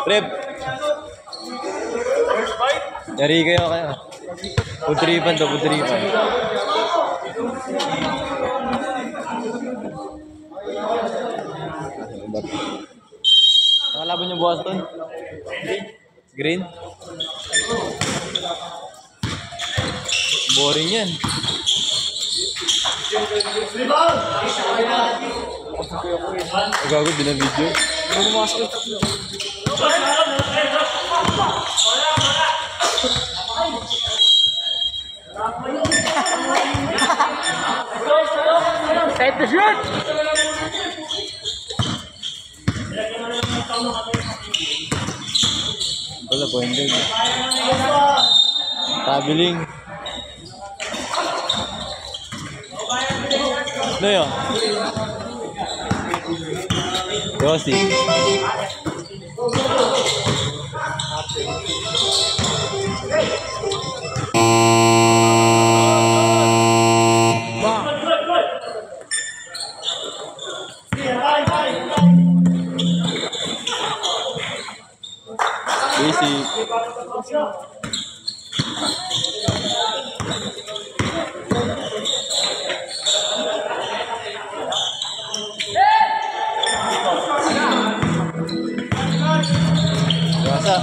Rep. Yari kayo kaya. Putripan to, putripan. Nakalaban yung Boston? Green? Boring yan. Gago, binabidyo. Ano masakit yung tatlo? Set the shoot! Wala po, hindi. Traveling. Ano yun? Yossi. Easy. Rasa.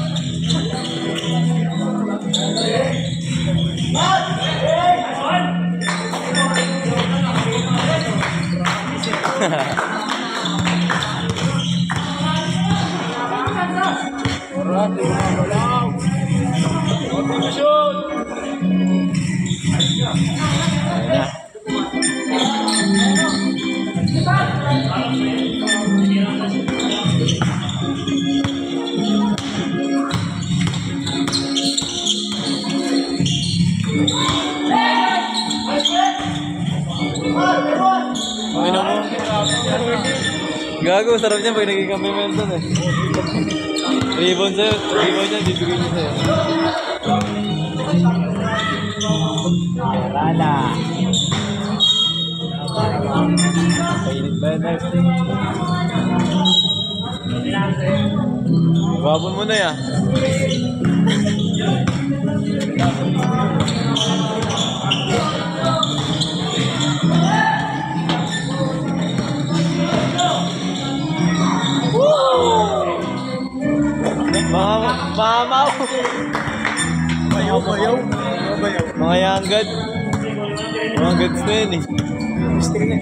Gago, sarap niya pag naging kami mental eh. Rebound sa'yo, rebound niya, bibigay niya sa'yo. Rala. Painit ba yun? Babon mo na ya. Mamaw. Bayaw. Mga yanggad. Mga gads na yun eh. Gusto ka na.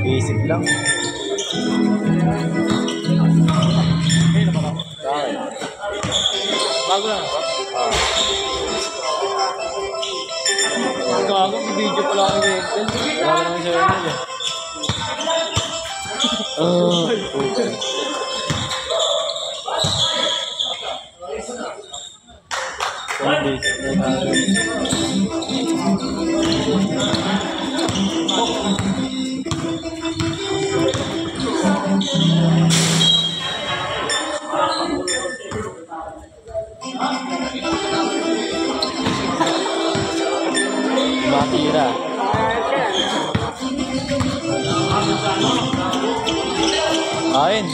Basic lang. Bago lang. Gago, video pala ako ngayon. Wala ka naman siya yun eh. Okay. Matira. Kain.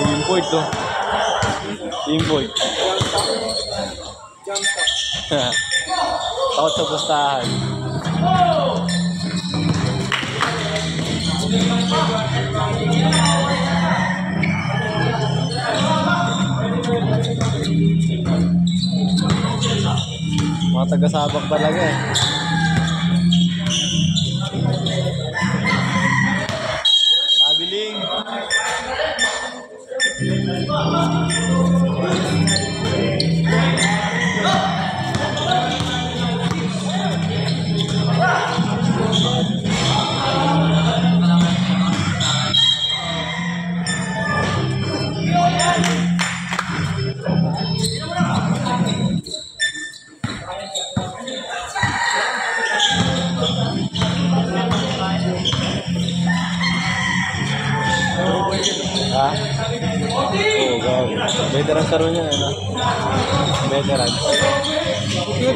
Import to. Import. Takot sa pustahan. Mga taga-sabak talaga eh. Kabiling. veteran sa niya, ano? Veteran. Hindi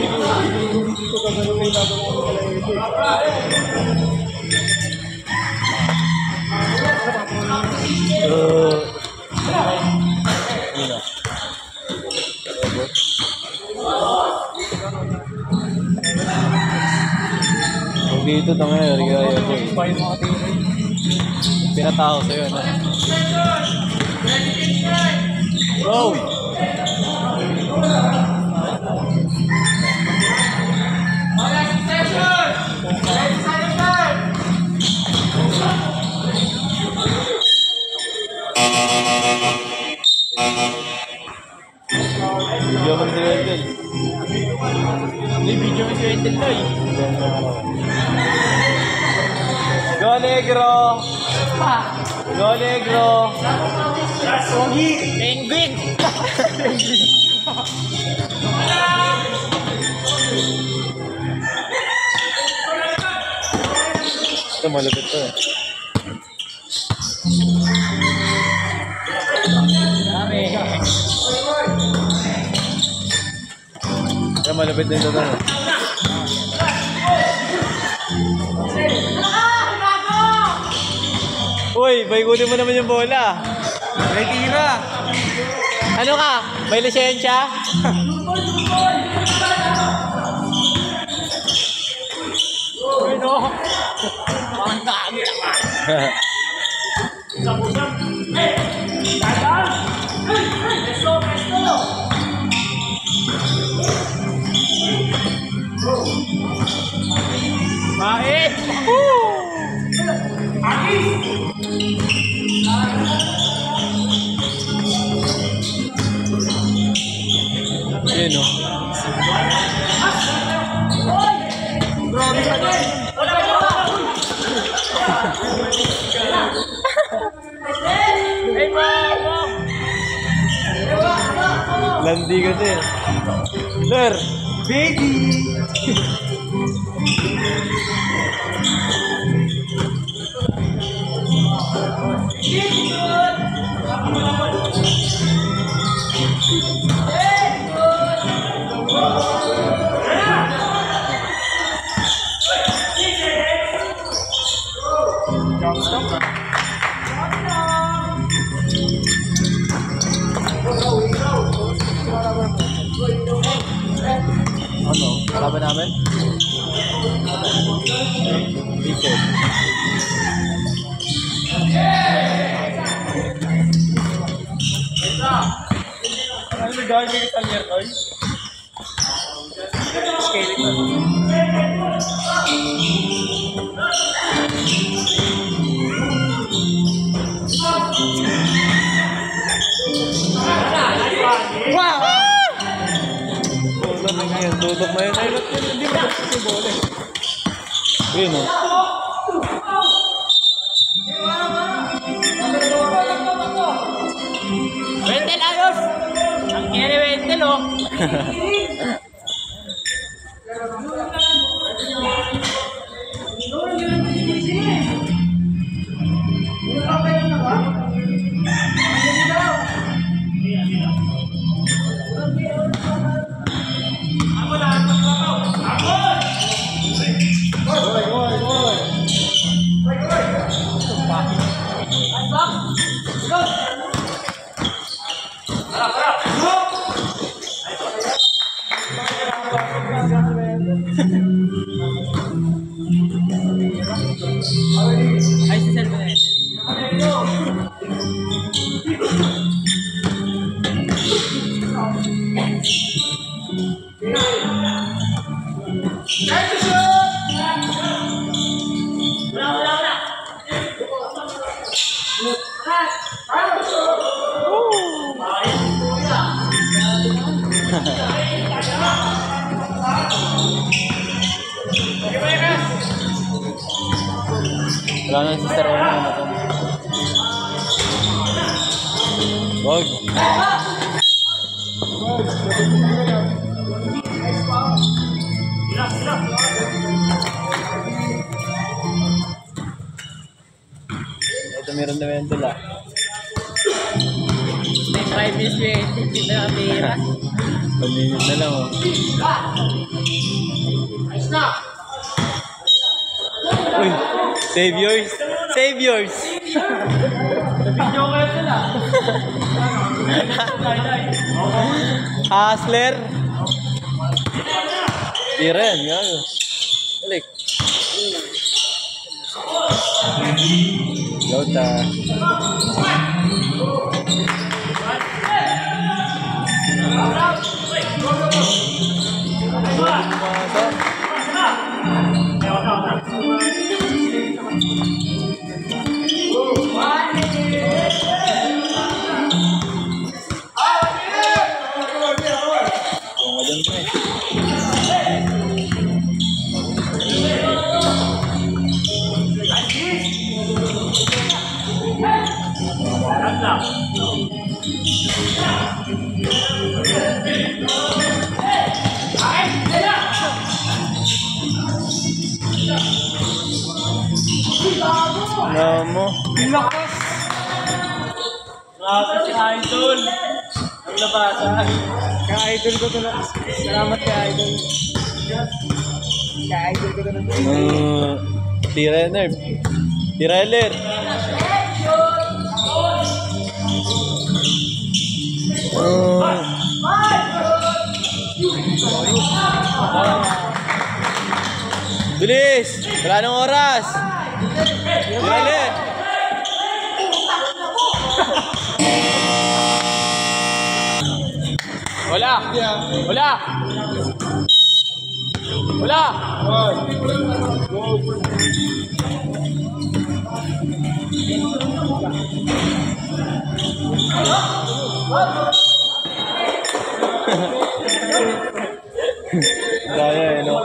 ko gagawin yung nagawa ko pala Ano? Kung dito ito ngayon, rigaya ko. Pinatao sa'yo, ano? Go! Video mo si Wendell. Hindi, video mo si Wendell to eh. Go Negro! Go Negro! Pogi! Penguin! Ito malapit to eh. Dami. Ito malapit din ito. Uy, baigunin mo naman yung bola. May tira! Ano ka? May lisensya? Uy, no! Parang dami naman. Bait! Yun o. Grabe ka din! Landi kasi. Ler! Baby! Ano? Kalaban namin? Dito. Ano yung gawin yung Italian, Roy? Skeleton. Wow! Tutok na yan. Tutok na yan. Ay, ba't yun? Hindi mo kasi yung bola eh. Yun o. Wendell, ayos! Ang kere Wendell, oh! Ay, si Selva na yun. Wala na si Sarona. Ano to? Wag. Ito meron na Wendell ah. 5 minutes 20, dito na tira. Pag-minute na lang, oh. Uy, save yours. Save yours. Video ko yun sila. Hustler. Tira yan, gago. Balik. Lota. Namo. Lakas! Lakas si Idol! Ang nabasa. Ka-idol ko ito na. Salamat kay Idol. Ka-idol ko ito na. Tira nerf. Tira elir. Bilis! Wala nang oras! Dali! Wala! Wala! Wala! Daya eh, no?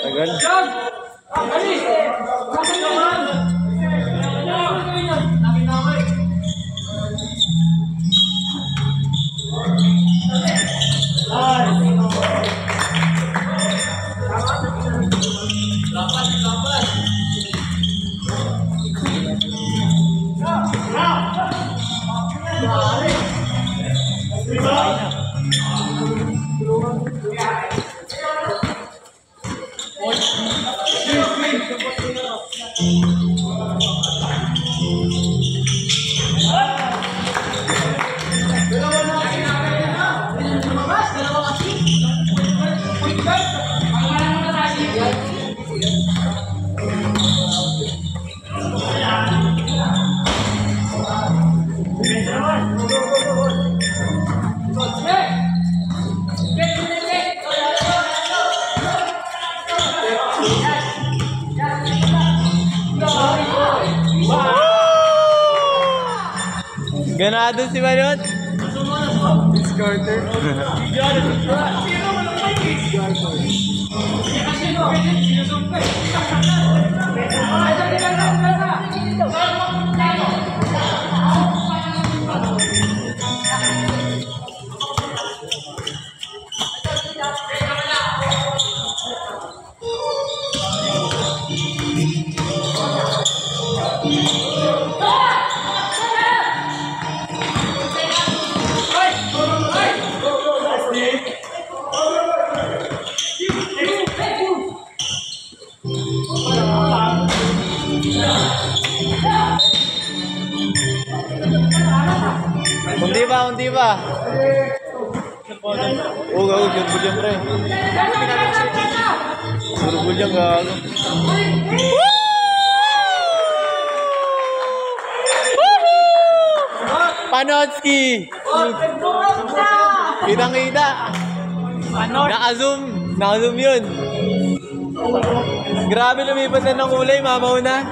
Tagal. Ganado si Manot. Carter. Undi ba? Oh, gago, surbol yan, pre. Surbol yan, gago. Panotski! Kitang-kita! Naka-zoom! Naka-zoom yun! Grabe lumipat na ng kulay, mamaw na!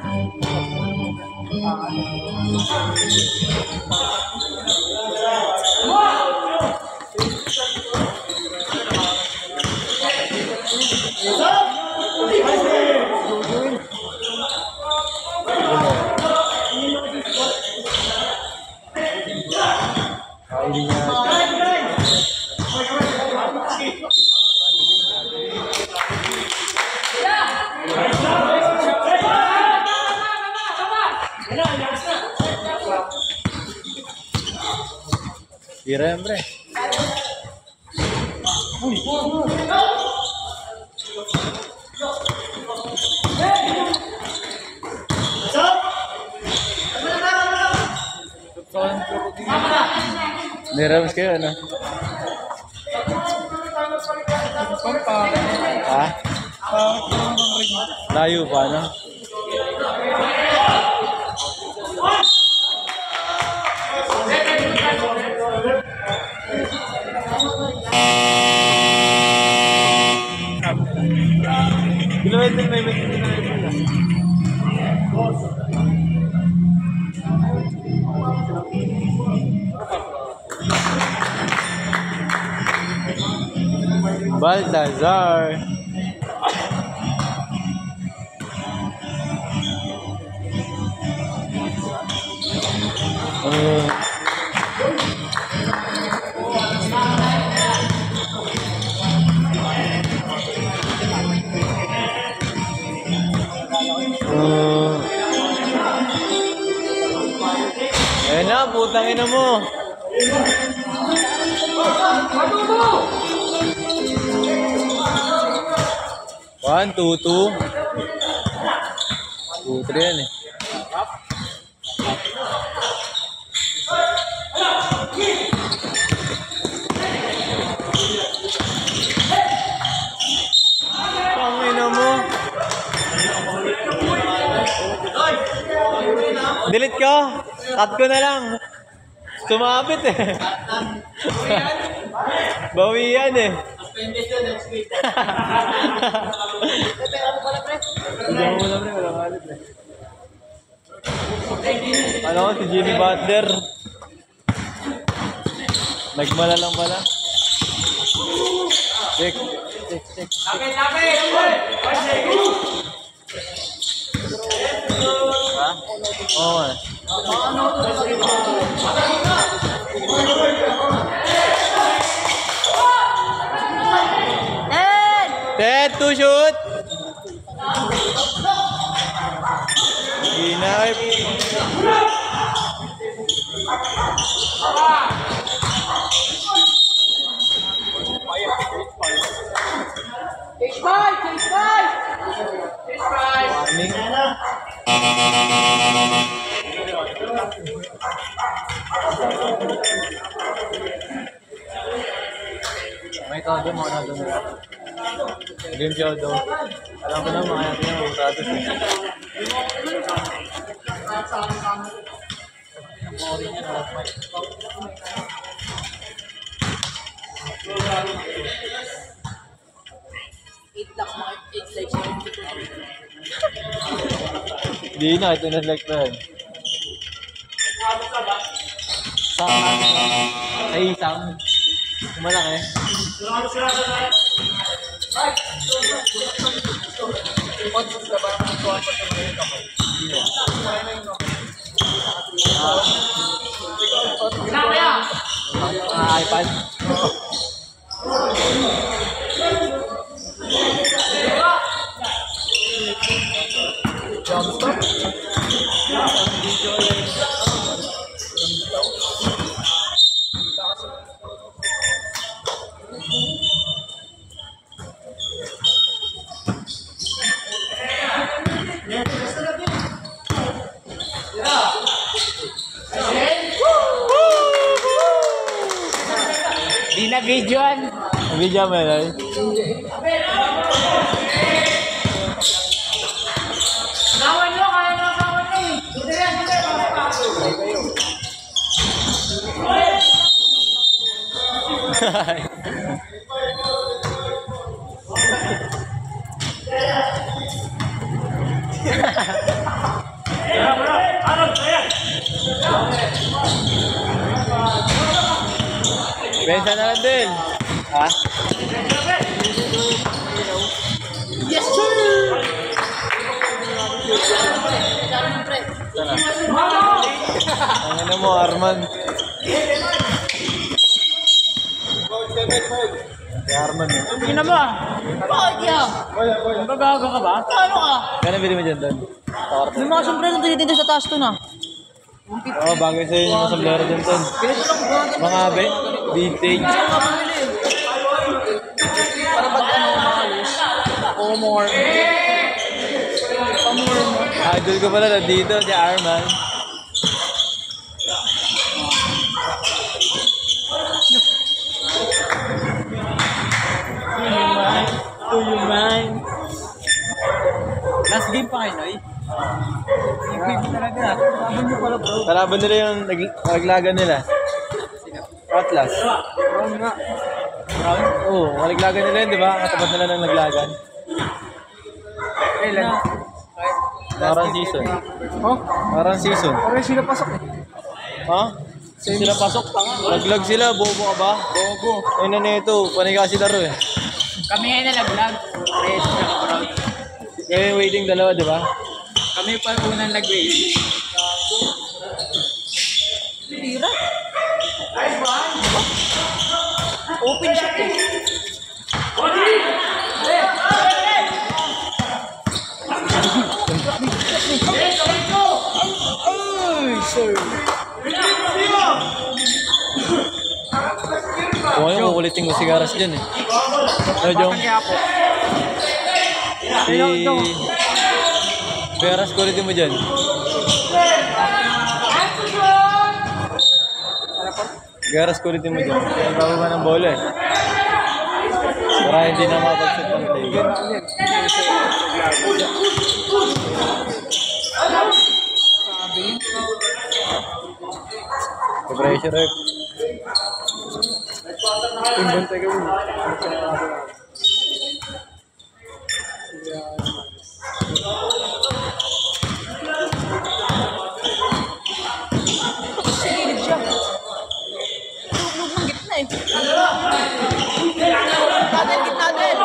Kira hombre. Nirams kayo, ano? Ha? Layo pa, ano? Kilometer na yung Baltazar. Ayan na, putang ina mo. 1, 2, 2. 2, 3 yan eh. Pangina mo. Delete ko. Cut ko na lang. Sumabit eh. Bawi yan eh. Diyan mo na pre, wala kalit eh. Ano ko, si Jimmy Butler. Nagmala lang pala. Check. Ha? Oo nga. Ted, to shoot! Ginarp. Warning. May todo mo na doon. Game show daw. Alam ko na mga natin yung utatos eh. Di na, ito na-select na yan. Ay, isang. Malaki. iPad. Di na videoan. Video mo yun. Kawan lo, kaya na kawan lo. Bensa na lang din. Ha? Yes, sir! Ang ano mo, Arman. Si Arman eh. Hindi na ba? Bakit yan? Magagaga ka ba? Ano ka? Kaya bili mo dyan doon? May mga sombrero dito sa taas to na. Oo, bagay sa'yo yung sombrero dyan doon. Mga vintage. Para pag ano, makalis. O more. Pamore mo. Idol ko pala dito, si Arman. Do you mind? Last game pa kayo, Noy? Game talaga. Laban nyo pala, bro. Kalaban nila yung naglagan nila. Atlas. Brown nga. Oo, naglagan nila yun, di ba? Katapat nila ng naglagan. Kailan? Parang season. Oh? Parang season. Parang sila pasok eh. Ha? Sila pasok. Laglag sila, bobo ka ba? Bobo. Ay na nito, paniga si laro eh. Kami ngayon nalaglag. Red na brown. Kaya yung waiting dalawa, di ba? Kami pa unang nag-wait. Tira. Open shot eh. Ay, sir. Kung ano, kukulitin ko si Garas dyan eh. Ano, Jong? Si... Garas, kulitin mo dyan. Garas, kulitin mo dyan. Ang bago ka ng bola eh. Para hindi na mapag-set ng play. Pressure eh. Timbantay ka mo. Sigilid siya. Lugnog ng gitna eh. Gitna din.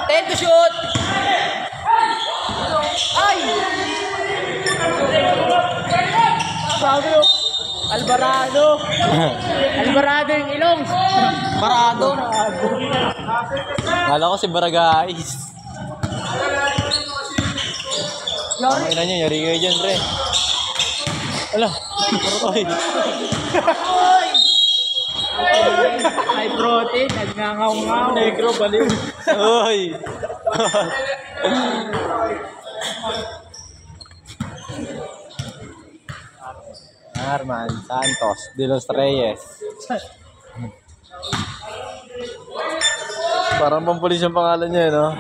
Time to shoot. Ay! Sabi oh. Alvarado. Alvarado yung ilong. Barado. Kala ko si Baragais. Ang ina nyo, yari kayo dyan, pre. Ala, oy. High protein, nagngangaw-ngaw. Negro, baliw. Oy. Arman Santos de los Reyes. Parang pampulis yung pangalan niya, no?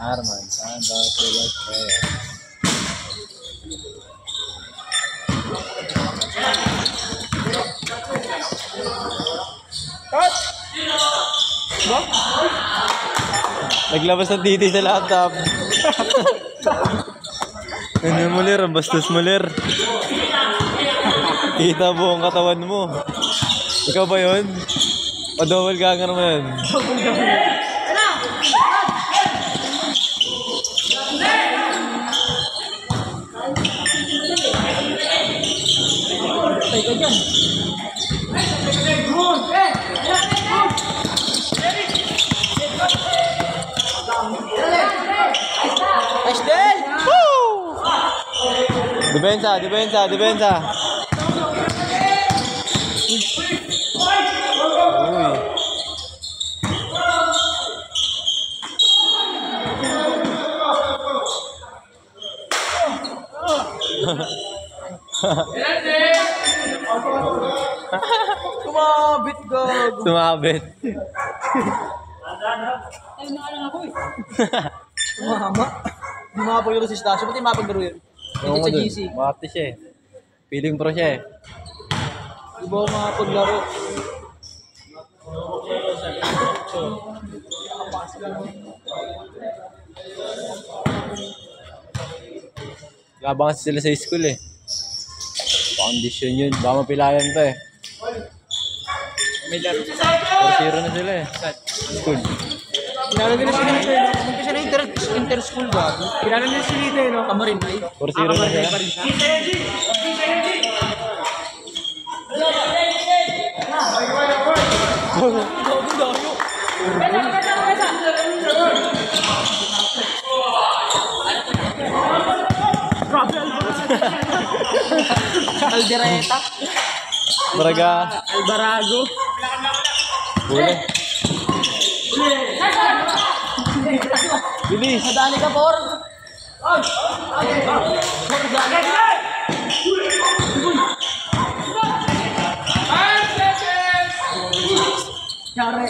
Arman Santos de los Reyes. Naglabas ng titi sa laptop. Ano mo lir, ang bastos mo lir. Kita buong katawan mo. Ikaw ba yun? O double ganger mo yun? Patay ka dyan. Ashdel! Depensa, depensa, depensa. Uy. Kumabit gag. Sumabit. Ay, nakalang ako eh. Tumama. Di makapaglaro si Stasio. Ba't di makapaglaro yun? Ewan ko sa dun. GC. Makati siya eh. Feeling pro siya eh. Di ba ako makapaglaro? Laban kasi sila sa school eh. Condition yun. Baka mapilayan to eh. May laro. 4-0 na sila eh. School. Kilala nila si Lito eh. Umpisa na inter-school ba? Kilala nila si Lito eh, no? Kamarin na 4-0 na sila. Caldereta. Braga. Albarago. Huli. Bilis. Madani ka, Por. Yare.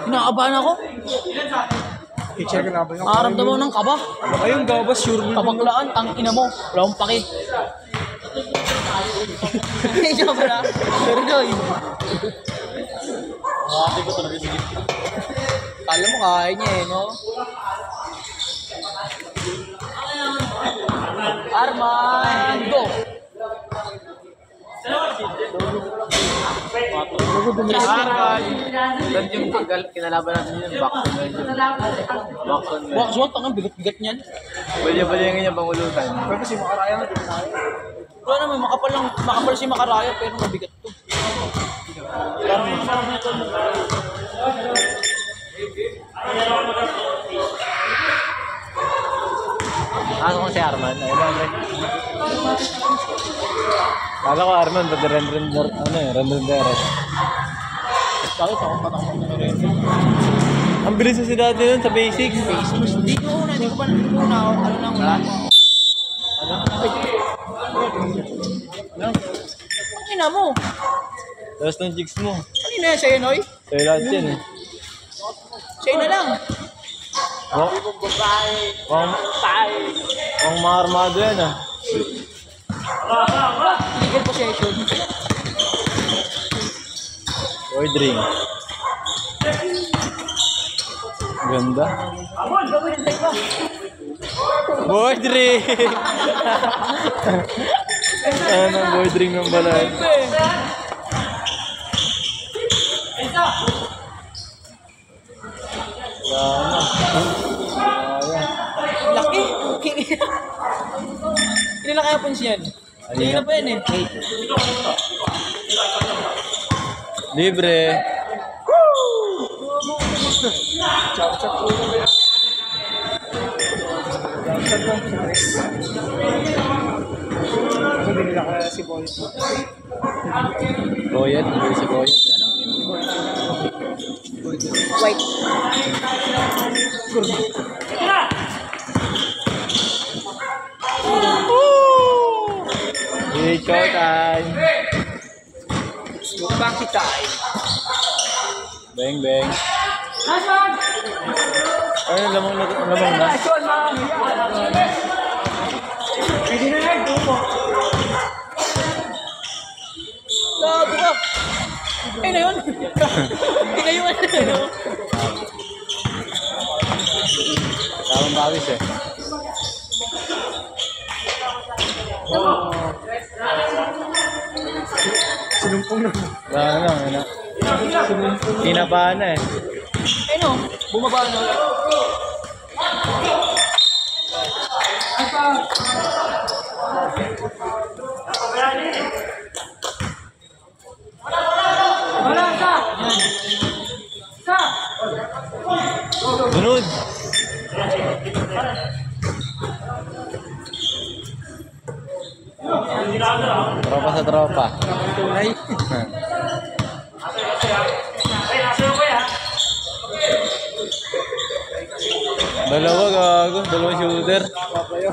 Kinakabahan ako. Teacher ka na ba yung Nakaramdam ako ng kaba. ayun gabas sure mo. Kabaklaan, tang ina mo. Wala akong paki. Ikaw pala. Pero Joy. Kala mo kaya niya eh, no? Armando! Doon yung kinalaban natin yun. Bakson. Wak, ang bigat-bigat niyan. Balya-balya nga niya pangulutan. Pero kasi makaraya na din tayo. Wala naman, makapal si Makaraya pero mabigat to. Ano ko si Arman? Ay, ba? Kala ko Arman, pati Renderes. Bakit ako patakot na rin? Ang bilis si dati nun sa basics. Hindi ko pa una. Ano nang una ko? Ang ina mo. Tapos ng jigs mo. Ano na yan sa'yo, Noy? Sa'yo lahat yan eh. Sa'yo na lang. Ang mga armado yan ah. Illegal possession. Boy drink. Ganda. Gawin ng tayo ba? Boy drink! Ano ang boy drink ng balay? Yan. Laki. Ilan kaya points yan? Hindi na pa yan eh. Libre. Sabi nila kaya si Boy. Boyet, hindi si Boyet. White. It's show time. Bakit tayo? Bang bang. Ay, lamang na. Hindi na yan, tumo. Gago ka. Ay na yun. Ay na yun. Tamang bawis eh. Sinumpong na. Ano. Tinabahan na eh. Ay no, bumaba na. Sunod. Tropa sa tropa. Tunay. Dalawa gago, dalawang shooter. Papayaw.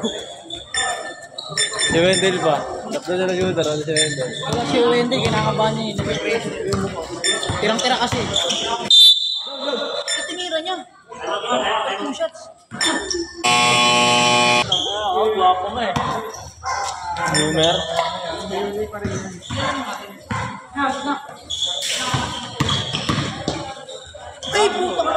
Si Wendell pa. Tatlo sila shooter, ano si Wendell. Wala si Wendy, kinakabahan niya eh. Nag-press. Tirang-tira kasi. Tinira niya. 2 shots. Oo, guwapo nga eh. Numer. Ay, puto ka.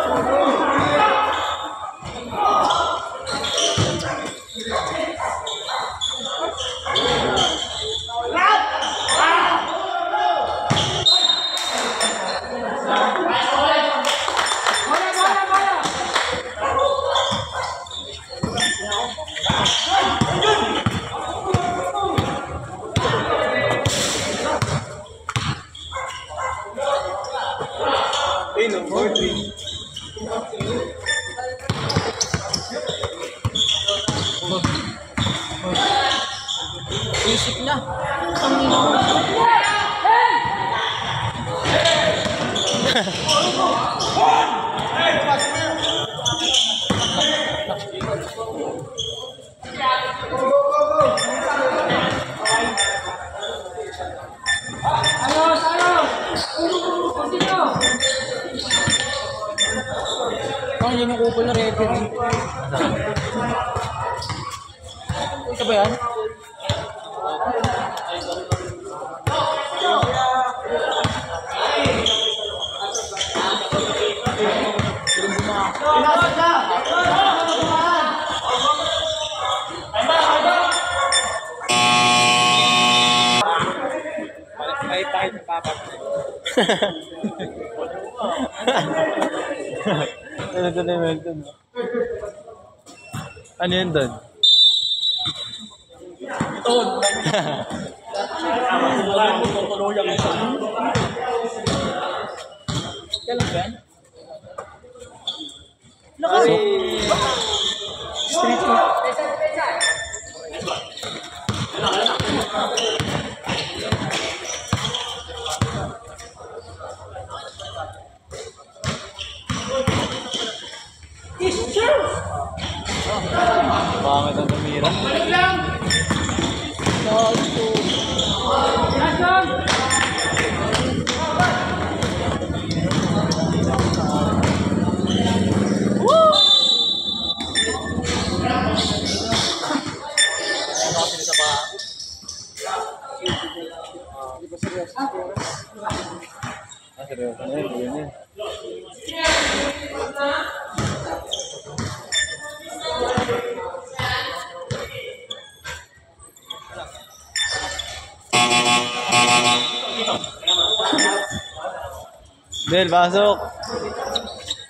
Ay, no, 4-3. Isip na. Ang ino. Ang yun yung kupol na referee. Ito ba yan? Ay, tayo ng papa. Ano ito na yung Melton? Ano yun doon? Kailan ba yan? Pasok. Street food. Pangit ang tumira. Seryoso na yun, yun yun. Del, pasok!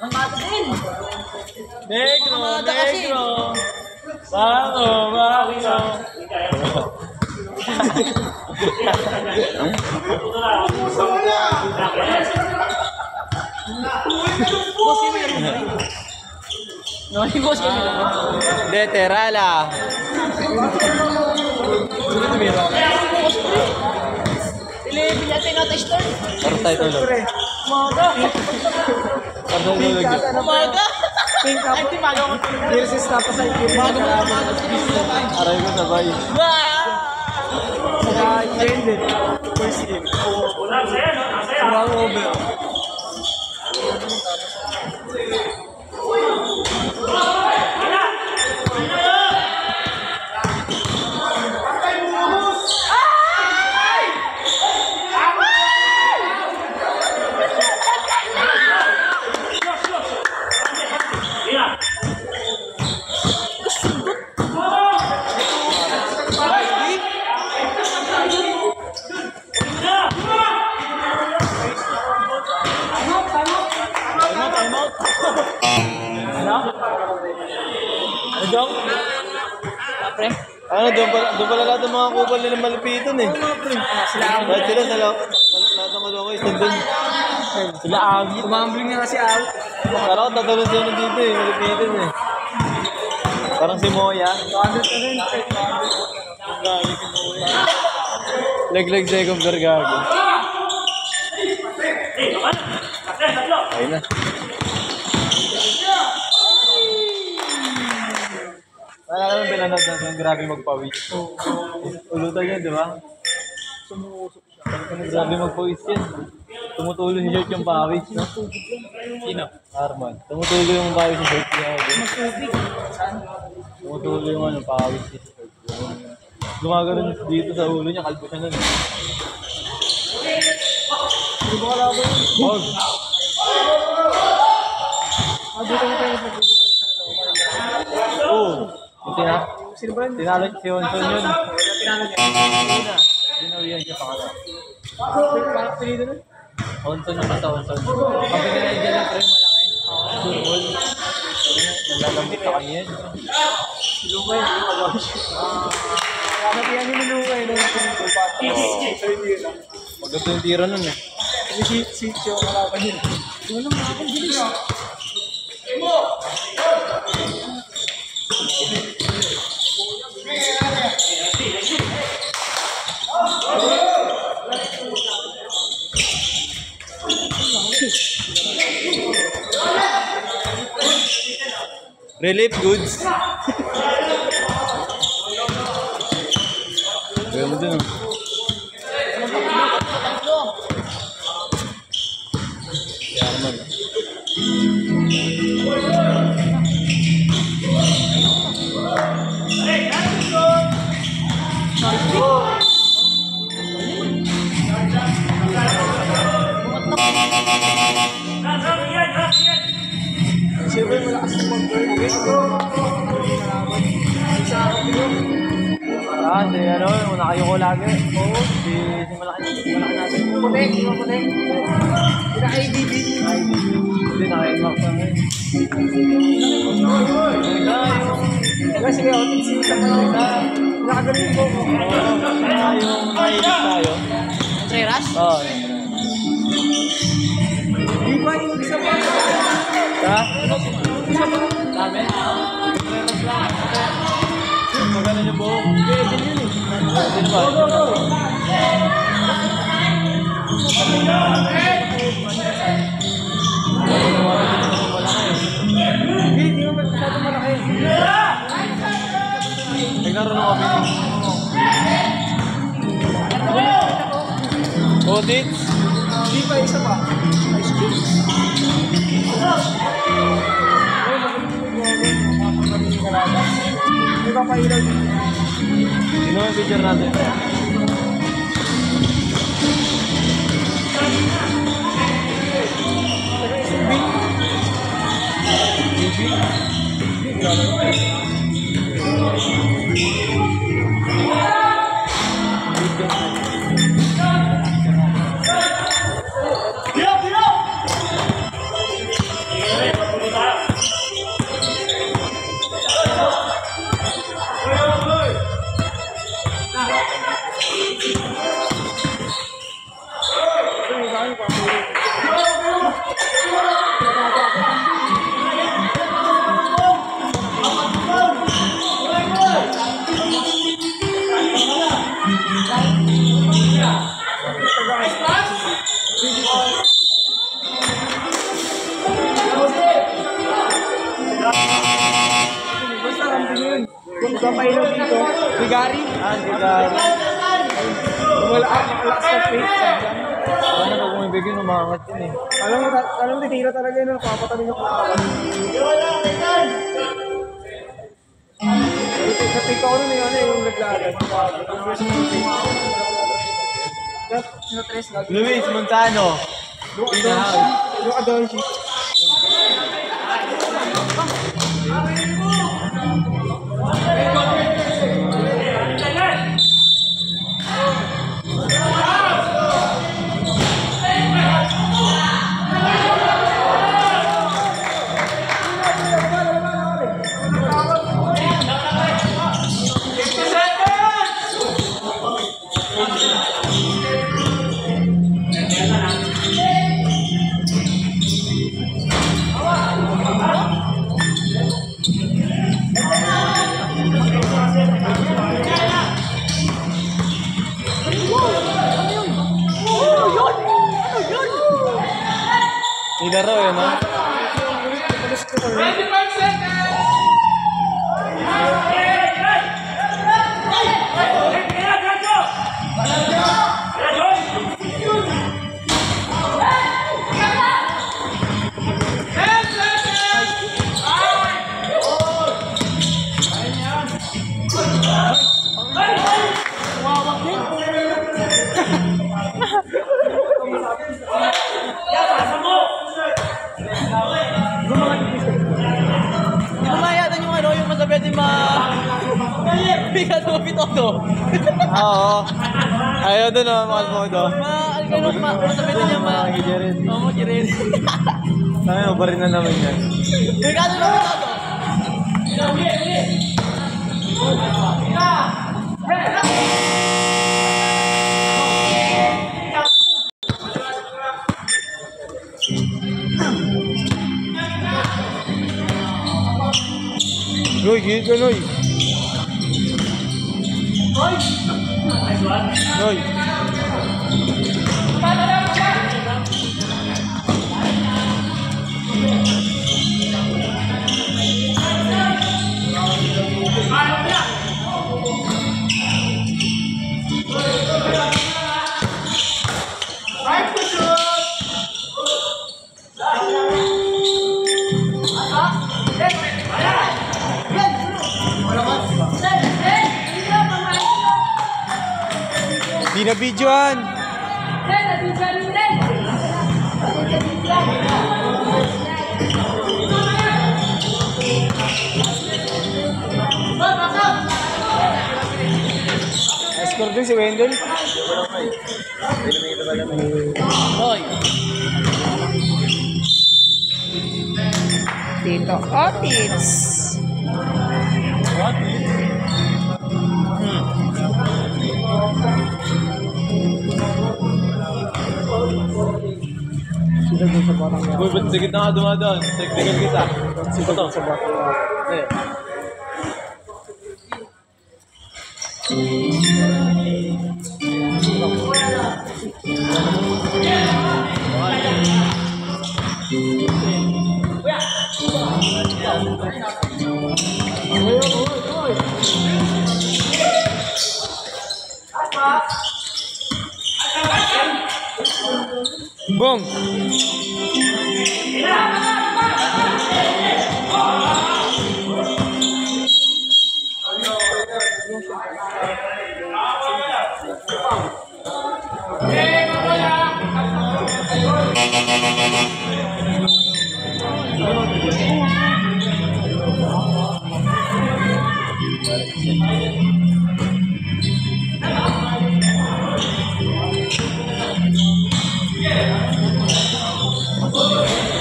Ang bata din. Negro, Mamada kasi. negro! Bango, bango! Boss kami lang. No, yung boss kami lang. De, terala! Ilibin natin natin start. Parang tayo tulog. Umaga. Parang tayo tulog yun. Umaga. Pink up. Ay, timaga ko. Versus tapos ay Umaga mo umaga. Aray ko sabay. Saka ended. First game. Surang over. Ano dong? Pre. Ano, doon pala lahat ng mga kupal nila malupitan eh. Lahat sila sa lahat ng malungay, doon. Sila Agi. Tumambling nga si Al. Parang tatalon sila dito eh, malupitan eh. Parang si Moya. Laglag second per gago. Ayun na. grabe magpawis. Ulutan niya, di ba? Sumuusok siya. Grabe magpawis yan. Tumutulo si shirt yung pawis, no? Sino? Arman. Tumutulo yung pawis sa shirt niya. Magtubig. Saan? Tumutulo yung ano, pawis sa shirt. Gumagano dito sa ulo niya, kalbo siya nun. Hindi ba kalaban yun? Hog! Dito mo tayo sa pagbubukas sa loob. Oo! Sino ba yun? Tinalo si Honson yun. Tinalo niya. Una, dinawihan siya pangalawa. Parang pinito nun? Honson yung basta Honson. Pag pinilay dyan yung frame malaki. Surbol. Nalalambit sa kanya yan. Lumay. Kaya ni Lumay nung pinito. Sa hindi lang. Maganda yung tira nun eh. Si Sitio kalaban yun. Walang mga akong bilis. Relief goods. Gaya mo dun oh. Si Arman. Siyempre malakas yung mag-girl. Si ano, una kayo ko lagi. Oo. Si malaki natin. Putek. Pina-IDB. Hindi, nakainmak pa rin. Diba sige, otik si Isa pa lang. Nakagaling ko. Yung nailig tayo. Contreras? Oo. Di ba yung isa pa? Ha? Isa pa? Dami. Magano yung buhok? Pwede yun eh. Sino ba? Hindi mo masyado malaki. Naglaro ng kami. Odit? Di ba isa pa? Ice cream. Di ba pailaw dito? Sino yung picture natin? Basta kambing yun. Kung ba pailaw dito, Bigari. Wala malakas na faith. Ano pag umibigin, umangat yun eh. Alam mo, titira talaga yun. Papataling ako. Sa take ako nun yung naglagan. Sino tres lagi? Luis Montano. Pinahouse. Yung Adonji. Nilaro yun, no? Kaibigan mo, Pitoto. Oo. Ayaw doon oh, mahal mo ito. Sabi niya Gijerin. Oo, Jiren. Ayaw, barin na naman yan. Kaibigan mo, Pitoto. Noy, gigit ka, Noy. Noy. Di na videoan. Score din si Wendell. Hoy. Tito Otis. Sino doon sa batang yan? Uy, ba't sigit na nga dumadaan? Technical kita. Sino doon sa batang yan? Eh. Bong!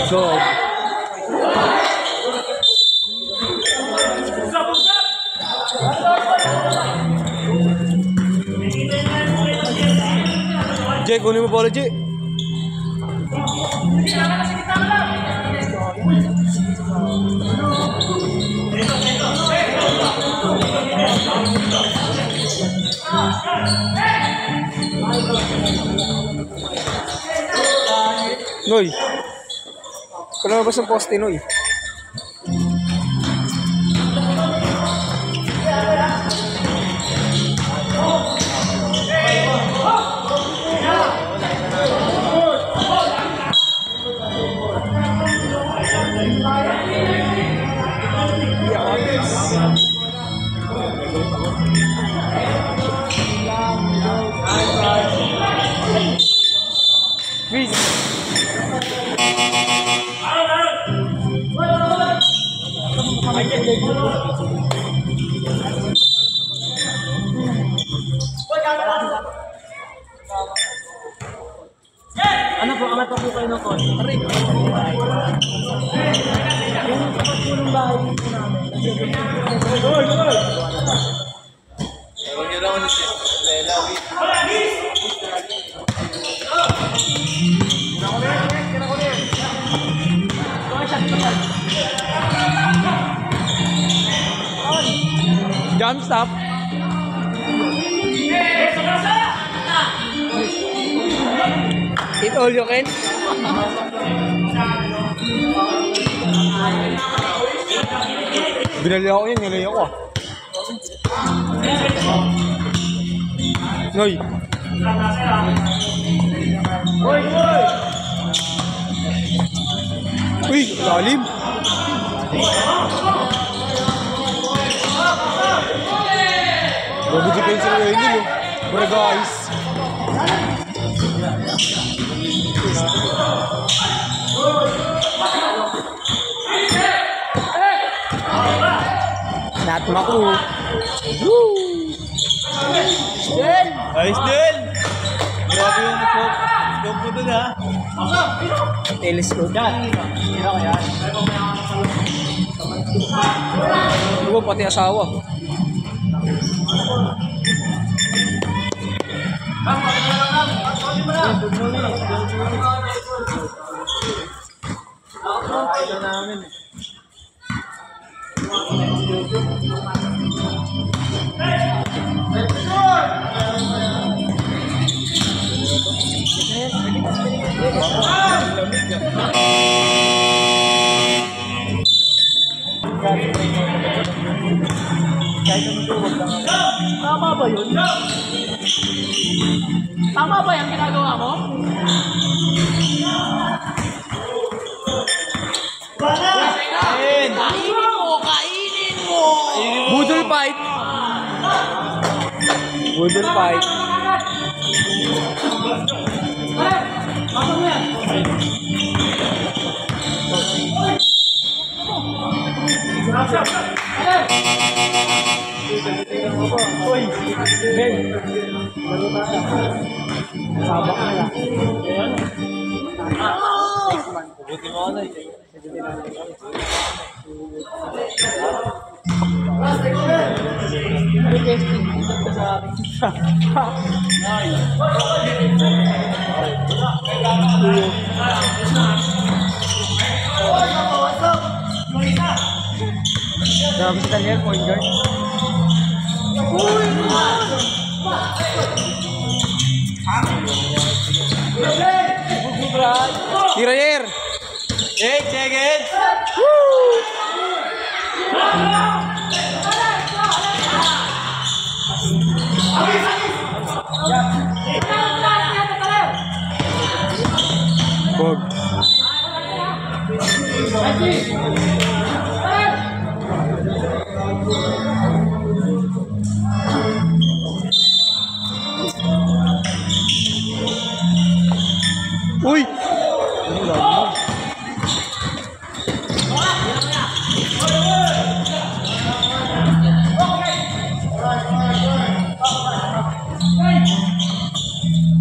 Go. Jay, kunin mo bola, Jay. Noy! Kailan ba sa poste, Noy? Ano po, amat pa po kayo ng kon? Aray! Yung pagpulong bahay po namin. Ewan nyo lang ako si Stella. Jump stop. Eat all you can. Binali ako yun, nilay ako. Noy. Uy, lalim. Bago depensa ng Wendell, oh. Bra guys. Not maku. Woo! Ayos din! Grabe yung scope ko dun ha. Telescope. Diba pati asawa. Kailan namin. Tama ba yun? Tama ba yung ginagawa mo? Kain! Kainin mo! Budol fight. Budol fight. Uy! Ben! Laro tayo. Sabak na lang. Buti mo ano eh. Requesting. Ito sa akin. Grabe si Daniel, point guard. Tirayer! Hey, check it! Bog. Uy!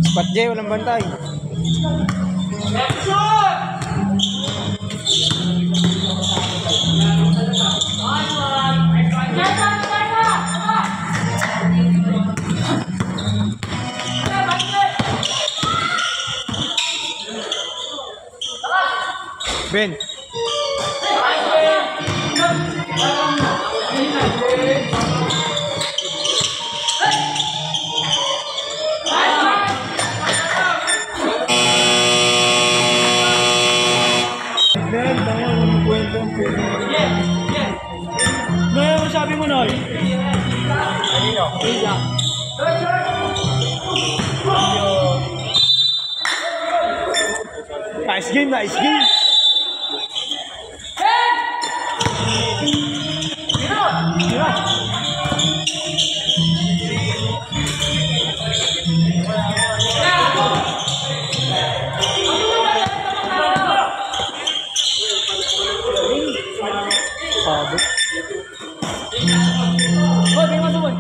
Squat J, walang bantay. Ben. Ano sabi mo, Noy? Nice game, nice game. Hoy, may masuk, boy.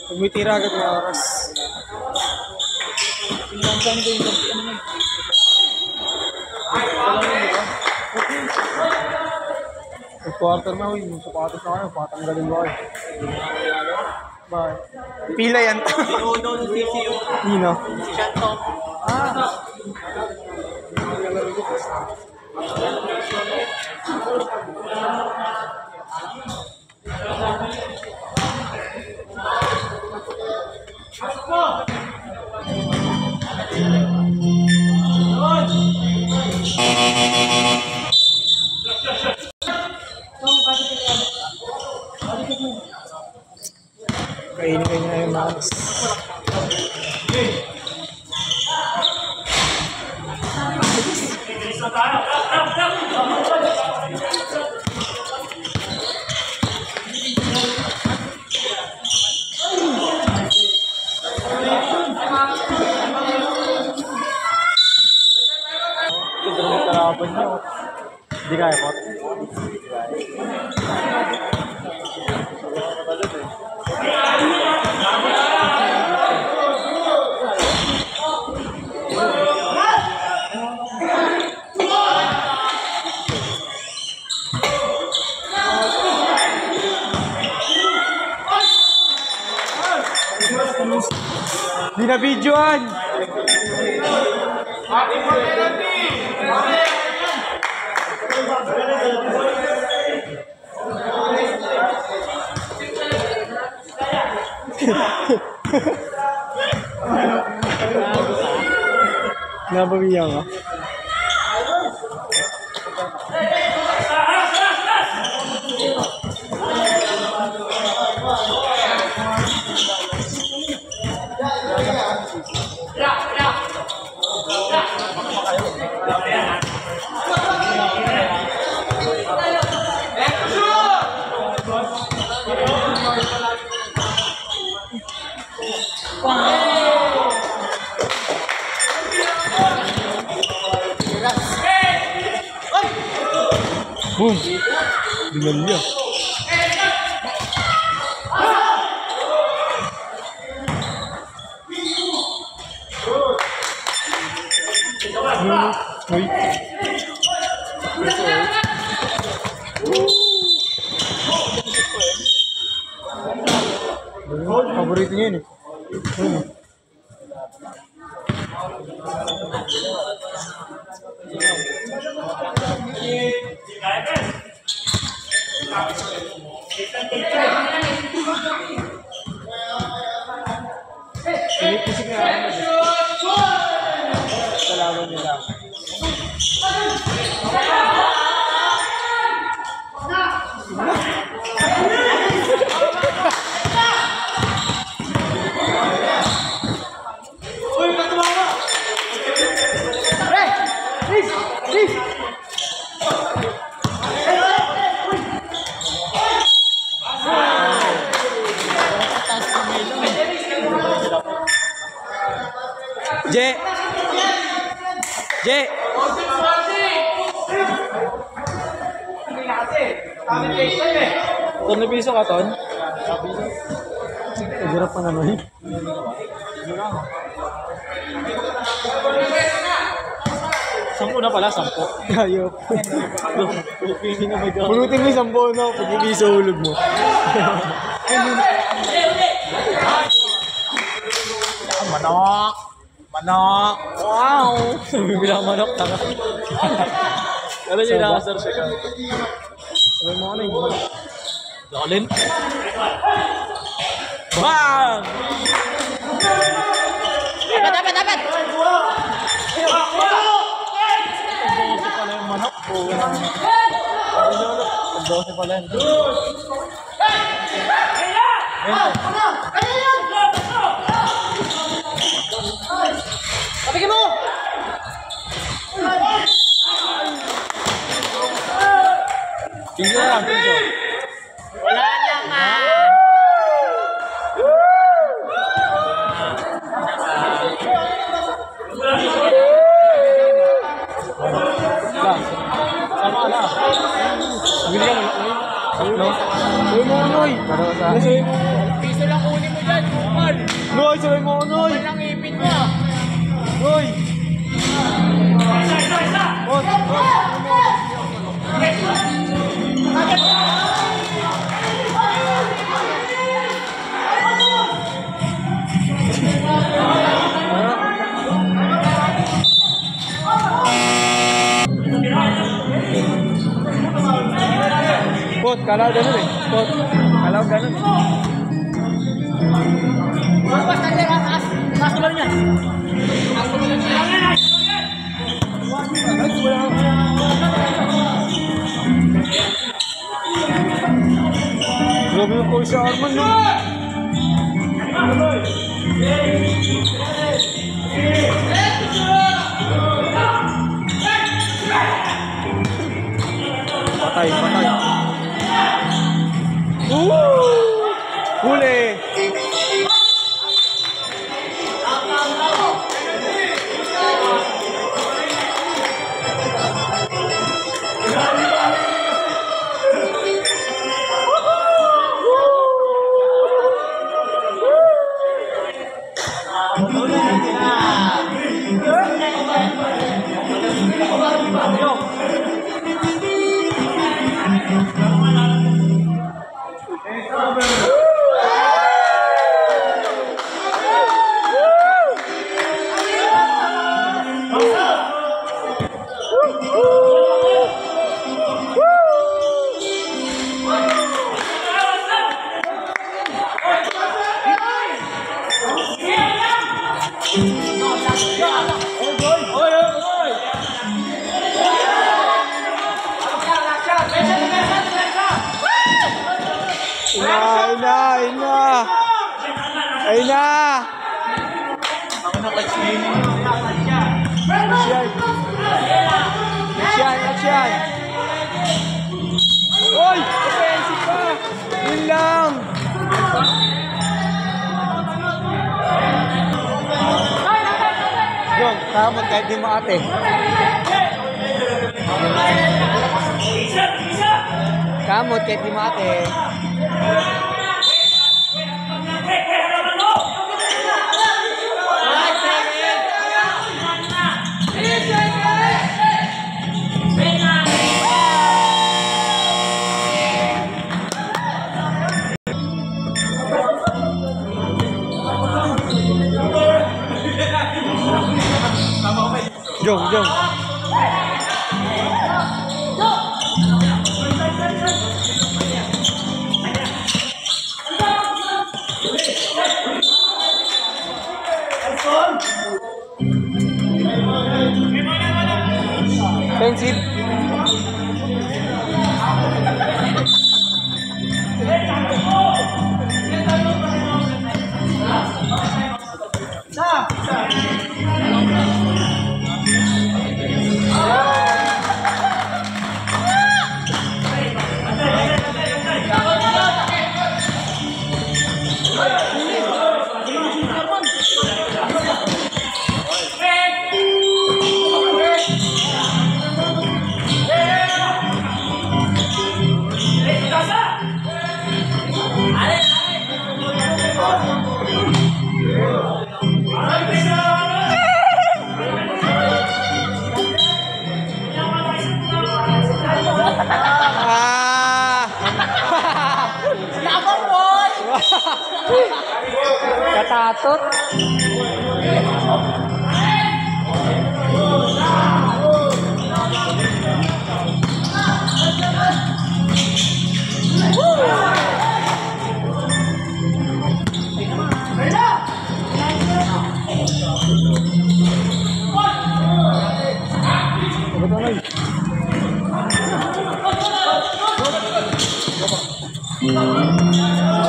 Tumitira agad na oras. Quarter na, huy. Sapatos na kayo. Patanggalin mo kayo. Bye. Pila yan. Sinuno ng CCU. Nino. Si Shanto. Kainin kayo na yung Max. Hindi kaya po. Di na videoan! Nabawiyan ka? Boom! Dinalya. Uy. Paborito niya yun eh. Kalaban nila. Je! Je! Ton na piso ka, Ton? Hirap pa naman. Sampo na pala, sampo. Ayop. Pulutin mo yung sampo, no? Pag hindi sa hulog mo. Manok! Manok! Wow! Bilang manok, tanga. Kala nyo nakasar siya ka. Sabay mo ano yung manok. Lakalin. Bang! Dapat! Dapat! Pag-12 pala yung manok. Pag-12 pala yung Kapigin mo! Tingnan lang, tingnan. Wala naman! Sama na. Bili ka mo. Sabi mo, Noy. Piso lang kunin mo dyan, kupal. Noy, sabi mo, Noy. Kupal lang ipin mo. Noy. Pot, kalau ganun eh. Pot, kalau ganun. Mas tadi atas, mas sebenarnya. Grabe yung si Arman, no? Patay, patay. Huli! Ayun na! Ako na kasi. Action! Oy! Offensive pa! Yun lang! Yung, tamad kahit di maate. Kamot kahit di maate. Jong. Offensive. Katatot.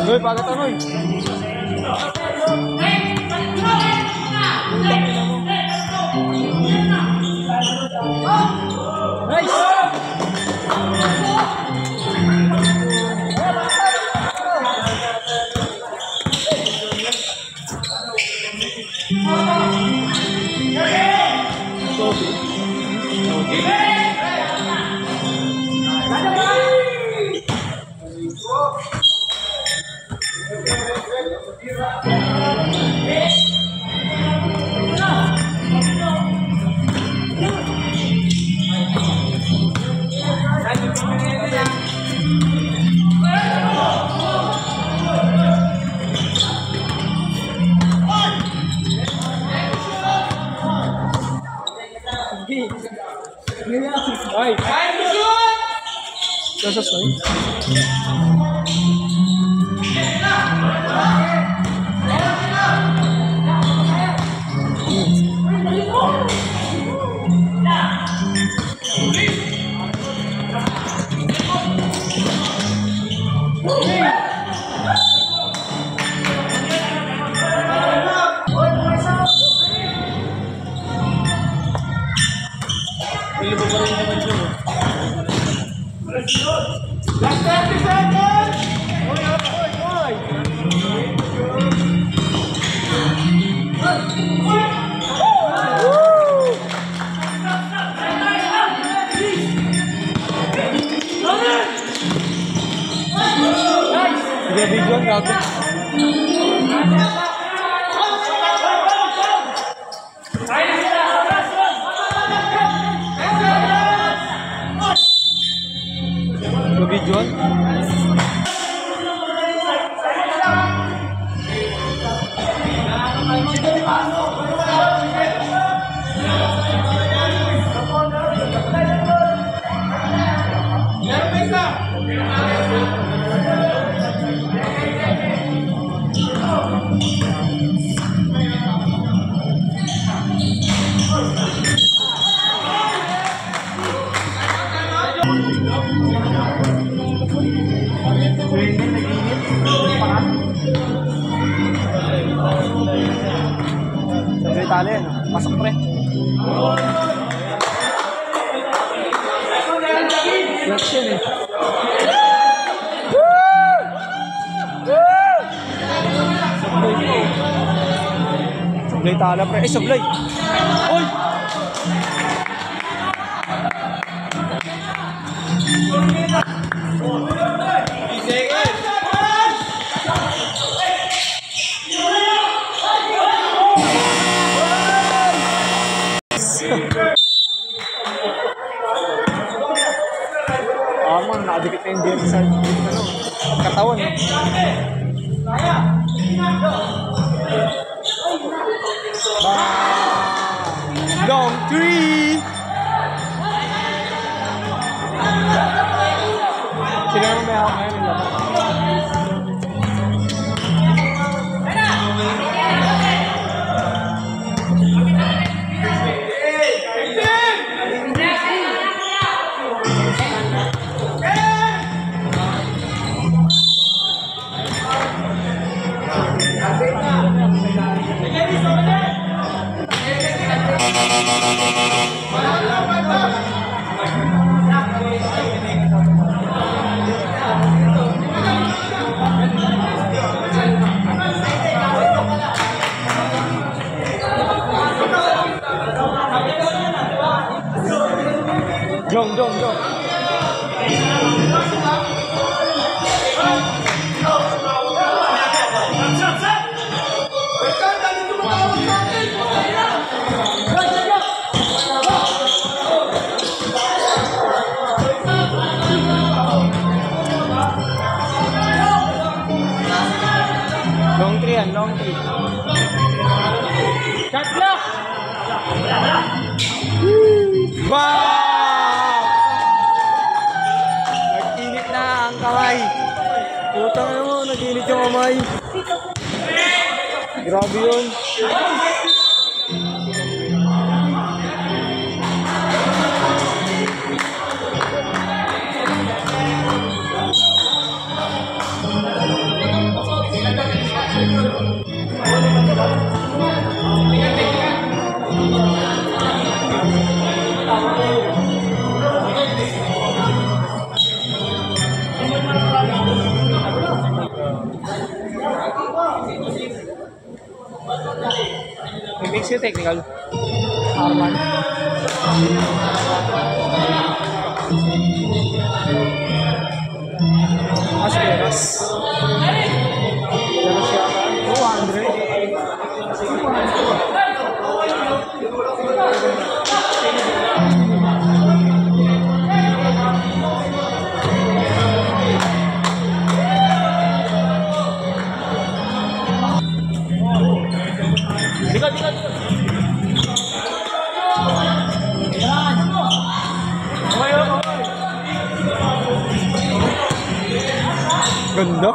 Anoy, pagat anoy. Ay! Nasa soy? Last 30 seconds! Sabi tali, ano? Pasok pre. Reaction eh. Sablay tala pre. Eh, sablay. Oy! Man, nakadikit na yung dyan sa katawan. Long three! Sila naman may hawak ngayon yung laban. Jong. Long three. Shot block! Wow! Nag-init na ang kamay. Putang na mo, nag-init yung kamay. Grabe yun. Mix yung technical. Arman. Asperas. Pero siya 200. Dikot. Ganda.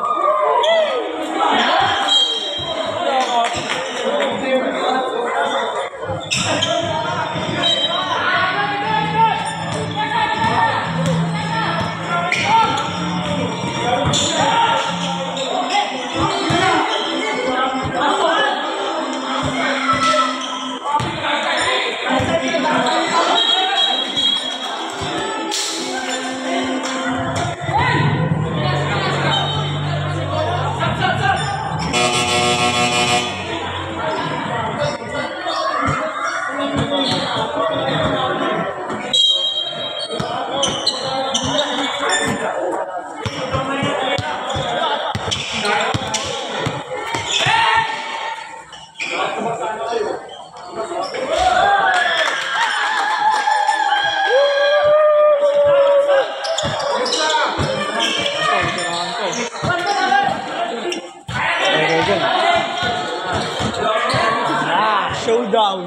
Okay, good. down.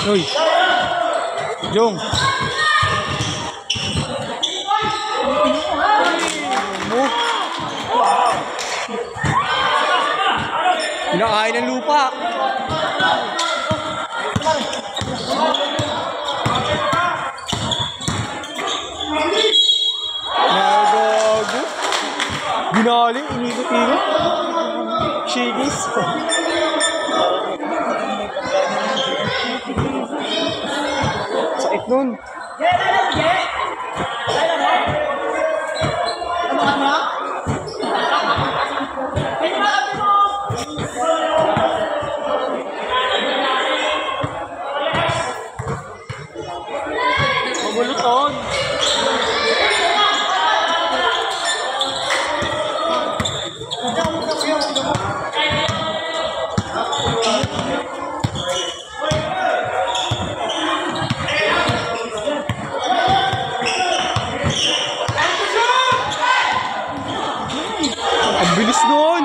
Uy. Jong. Pinakain ng lupa. Nagago. Binali, inikot-ikot. Shigis. Sakit nun. Magulutog. Ang bilis nun!